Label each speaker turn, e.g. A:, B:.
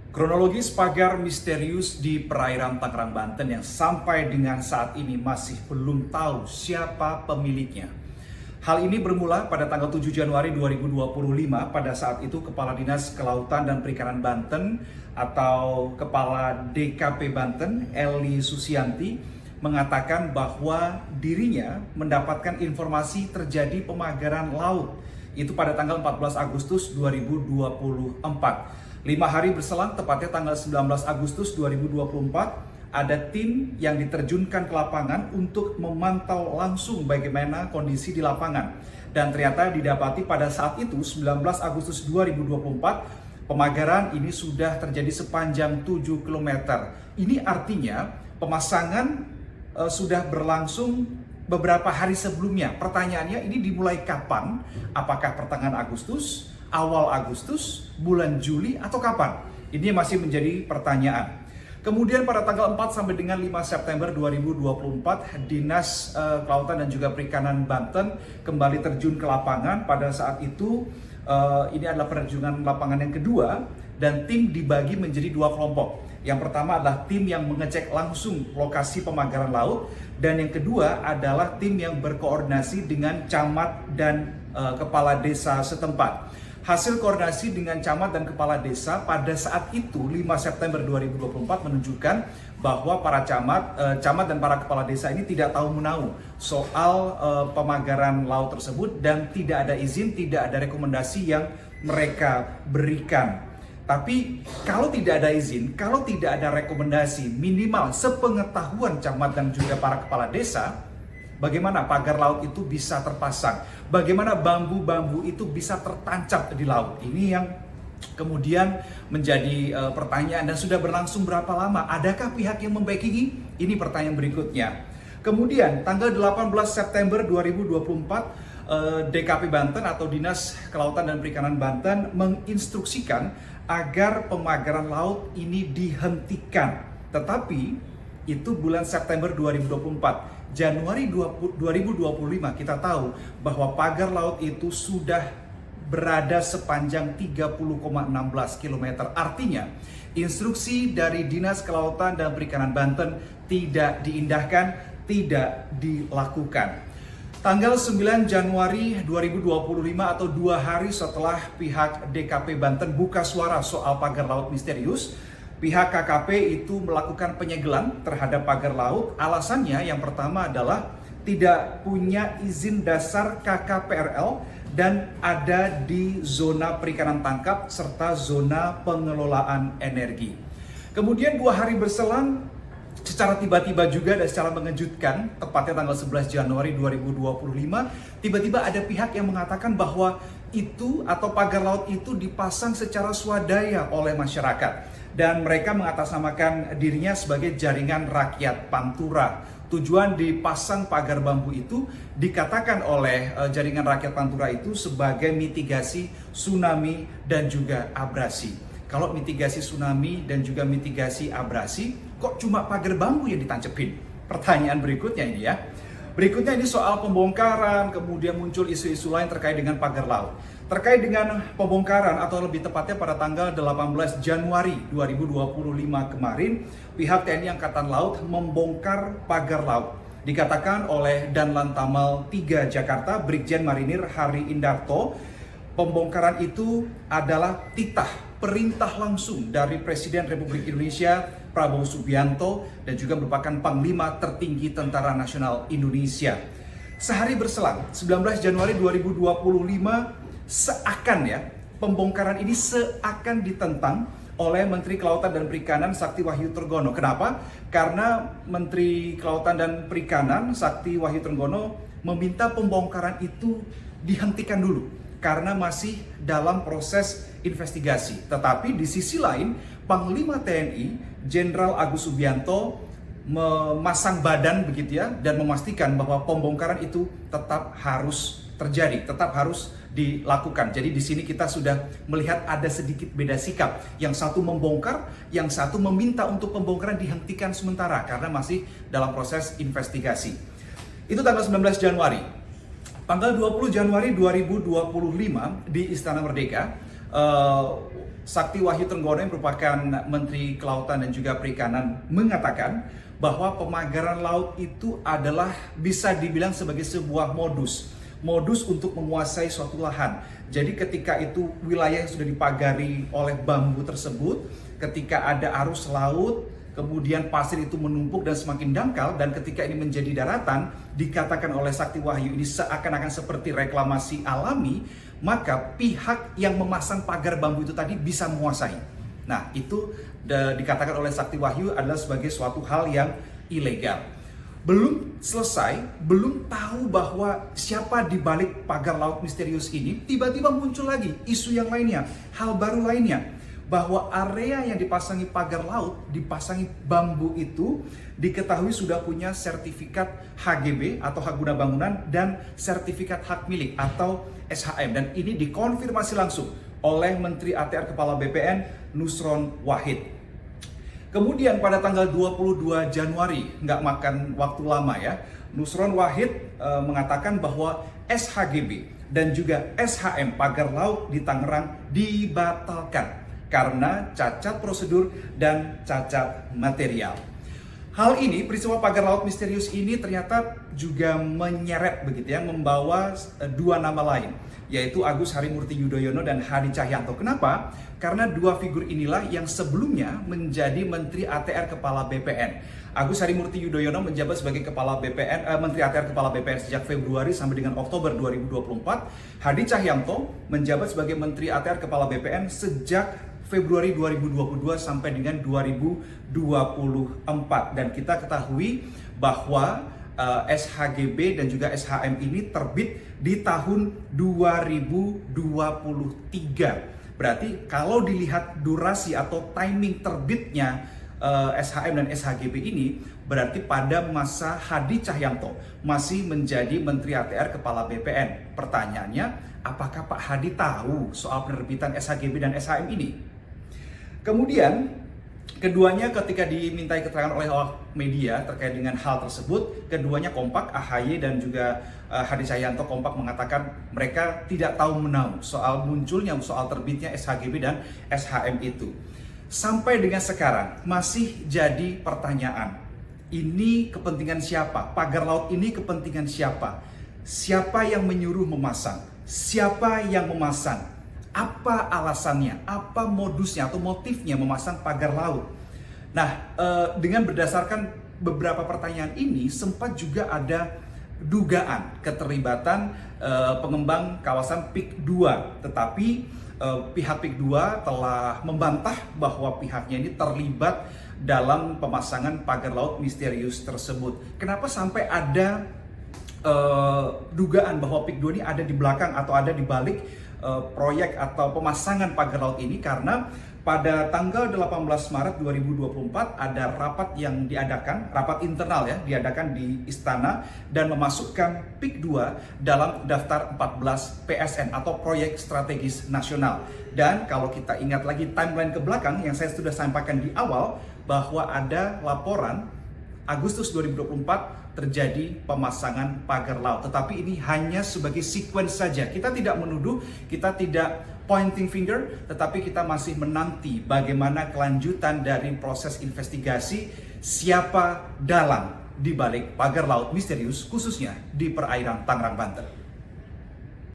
A: Kronologis pagar misterius di perairan Tangerang, Banten yang sampai dengan saat ini masih belum tahu siapa pemiliknya. Hal ini bermula pada tanggal 7 Januari 2025 pada saat itu Kepala Dinas Kelautan dan Perikanan Banten atau Kepala DKP Banten, Eli Susianti, mengatakan bahwa dirinya mendapatkan informasi terjadi pemagaran laut. Itu pada tanggal 14 Agustus 2024. 5 hari berselang, tepatnya tanggal 19 Agustus 2024, ada tim yang diterjunkan ke lapangan untuk memantau langsung bagaimana kondisi di lapangan. Dan ternyata didapati pada saat itu, 19 Agustus 2024, pemagaran ini sudah terjadi sepanjang 7 km. Ini artinya pemasangan sudah berlangsung beberapa hari sebelumnya. Pertanyaannya, ini dimulai kapan? Apakah pertengahan Agustus, awal Agustus, bulan Juli, atau kapan? Ini masih menjadi pertanyaan. Kemudian pada tanggal 4 sampai dengan 5 September 2024, Dinas Kelautan dan juga Perikanan Banten kembali terjun ke lapangan. Pada saat itu, ini adalah penerjunan lapangan yang kedua, dan tim dibagi menjadi 2 kelompok. Yang pertama adalah tim yang mengecek langsung lokasi pemagaran laut, dan yang kedua adalah tim yang berkoordinasi dengan camat dan kepala desa setempat. Hasil koordinasi dengan camat dan kepala desa pada saat itu 5 September 2024 menunjukkan bahwa para camat dan para kepala desa ini tidak tahu menahu soal pemagaran laut tersebut, dan tidak ada izin, tidak ada rekomendasi yang mereka berikan. Tapi kalau tidak ada izin, kalau tidak ada rekomendasi, minimal sepengetahuan camat dan juga para kepala desa, bagaimana pagar laut itu bisa terpasang? Bagaimana bambu-bambu itu bisa tertancap di laut? Ini yang kemudian menjadi pertanyaan, dan sudah berlangsung berapa lama? Adakah pihak yang membackingi? Ini pertanyaan berikutnya. Kemudian tanggal 18 September 2024, DKP Banten atau Dinas Kelautan dan Perikanan Banten menginstruksikan agar pemagaran laut ini dihentikan. Tetapi itu bulan September 2024. Januari 2025 kita tahu bahwa pagar laut itu sudah berada sepanjang 30,16 km. Artinya, instruksi dari Dinas Kelautan dan Perikanan Banten tidak diindahkan, tidak dilakukan. Tanggal 9 Januari 2025 atau 2 hari setelah pihak DKP Banten buka suara soal pagar laut misterius, pihak KKP itu melakukan penyegelan terhadap pagar laut. Alasannya yang pertama adalah tidak punya izin dasar KKPRL dan ada di zona perikanan tangkap serta zona pengelolaan energi. Kemudian 2 hari berselang, secara tiba-tiba juga dan secara mengejutkan, tepatnya tanggal 11 Januari 2025, tiba-tiba ada pihak yang mengatakan bahwa itu atau pagar laut itu dipasang secara swadaya oleh masyarakat. Dan mereka mengatasnamakan dirinya sebagai Jaringan Rakyat Pantura. Tujuan dipasang pagar bambu itu dikatakan oleh Jaringan Rakyat Pantura itu sebagai mitigasi tsunami dan juga abrasi. Kalau mitigasi tsunami dan juga mitigasi abrasi, kok cuma pagar bambu yang ditancepin? Pertanyaan berikutnya ini ya. Berikutnya ini soal pembongkaran, kemudian muncul isu-isu lain terkait dengan pagar laut. Terkait dengan pembongkaran atau lebih tepatnya pada tanggal 18 Januari 2025 kemarin, pihak TNI Angkatan Laut membongkar pagar laut. Dikatakan oleh Danlan Tamal 3 Jakarta, Brigjen Marinir Hari Indarto, pembongkaran itu adalah titah perintah langsung dari Presiden Republik Indonesia Prabowo Subianto dan juga merupakan Panglima tertinggi Tentara Nasional Indonesia. Sehari berselang, 19 Januari 2025, seakan ya, pembongkaran ini seakan ditentang oleh Menteri Kelautan dan Perikanan Sakti Wahyu Trenggono. Kenapa? Karena Menteri Kelautan dan Perikanan Sakti Wahyu Trenggono meminta pembongkaran itu dihentikan dulu karena masih dalam proses investigasi. Tetapi di sisi lain, Panglima TNI Jenderal Agus Subianto memasang badan begitu ya, dan memastikan bahwa pembongkaran itu tetap harus terjadi, tetap harus dilakukan. Jadi di sini kita sudah melihat ada sedikit beda sikap. Yang satu membongkar, yang satu meminta untuk pembongkaran dihentikan sementara karena masih dalam proses investigasi. Itu tanggal 19 Januari. Tanggal 20 Januari 2025 di Istana Merdeka, Sakti Wahyu Trenggono yang merupakan Menteri Kelautan dan juga Perikanan mengatakan bahwa pemagaran laut itu adalah bisa dibilang sebagai sebuah modus untuk menguasai suatu lahan. Jadi ketika itu wilayah yang sudah dipagari oleh bambu tersebut, ketika ada arus laut, kemudian pasir itu menumpuk dan semakin dangkal, dan ketika ini menjadi daratan, dikatakan oleh Sakti Wahyu ini seakan-akan seperti reklamasi alami, maka pihak yang memasang pagar bambu itu tadi bisa menguasai. Nah, itu dikatakan oleh Sakti Wahyu adalah sebagai suatu hal yang ilegal. Belum selesai, belum tahu bahwa siapa di balik pagar laut misterius ini, tiba-tiba muncul lagi isu yang lainnya, hal baru lainnya, bahwa area yang dipasangi pagar laut, dipasangi bambu itu diketahui sudah punya sertifikat HGB atau hak guna bangunan dan sertifikat hak milik atau SHM, dan ini dikonfirmasi langsung oleh Menteri ATR Kepala BPN Nusron Wahid. Kemudian pada tanggal 22 Januari, nggak makan waktu lama ya, Nusron Wahid mengatakan bahwa SHGB dan juga SHM pagar laut di Tangerang dibatalkan karena cacat prosedur dan cacat material. Hal ini, peristiwa pagar laut misterius ini ternyata juga menyeret begitu ya, membawa dua nama lain, yaitu Agus Harimurti Yudhoyono dan Hadi Cahyanto. Kenapa? Karena dua figur inilah yang sebelumnya menjadi Menteri ATR Kepala BPN. Agus Harimurti Yudhoyono menjabat sebagai Menteri ATR Kepala BPN sejak Februari sampai dengan Oktober 2024. Hadi Cahyanto menjabat sebagai Menteri ATR Kepala BPN sejak Februari 2022 sampai dengan 2024. Dan kita ketahui bahwa SHGB dan juga SHM ini terbit di tahun 2023. Berarti kalau dilihat durasi atau timing terbitnya SHM dan SHGB ini, berarti pada masa Hadi Cahyanto masih menjadi Menteri ATR Kepala BPN. Pertanyaannya, apakah Pak Hadi tahu soal penerbitan SHGB dan SHM ini? Kemudian, keduanya ketika dimintai keterangan oleh media terkait dengan hal tersebut, keduanya kompak, AHY dan juga Hadi Cahyanto kompak mengatakan mereka tidak tahu menahu soal munculnya, soal terbitnya SHGB dan SHM itu. Sampai dengan sekarang masih jadi pertanyaan, ini kepentingan siapa? Pagar laut ini kepentingan siapa? Siapa yang menyuruh memasang? Siapa yang memasang? Apa alasannya, apa modusnya atau motifnya memasang pagar laut? Nah, dengan berdasarkan beberapa pertanyaan ini, sempat juga ada dugaan keterlibatan pengembang kawasan PIK 2. Tetapi pihak PIK 2 telah membantah bahwa pihaknya ini terlibat dalam pemasangan pagar laut misterius tersebut. Kenapa sampai ada dugaan bahwa PIK 2 ini ada di belakang atau ada di balik proyek atau pemasangan pagar laut ini? Karena pada tanggal 18 Maret 2024 ada rapat yang diadakan, rapat internal ya, diadakan di Istana dan memasukkan PIK 2 dalam daftar 14 PSN atau proyek strategis nasional. Dan kalau kita ingat lagi timeline ke belakang yang saya sudah sampaikan di awal, bahwa ada laporan Agustus 2024 terjadi pemasangan pagar laut. Tetapi ini hanya sebagai sequence saja. Kita tidak menuduh, kita tidak pointing finger, tetapi kita masih menanti bagaimana kelanjutan dari proses investigasi siapa dalang di balik pagar laut misterius khususnya di perairan Tangerang, Banten.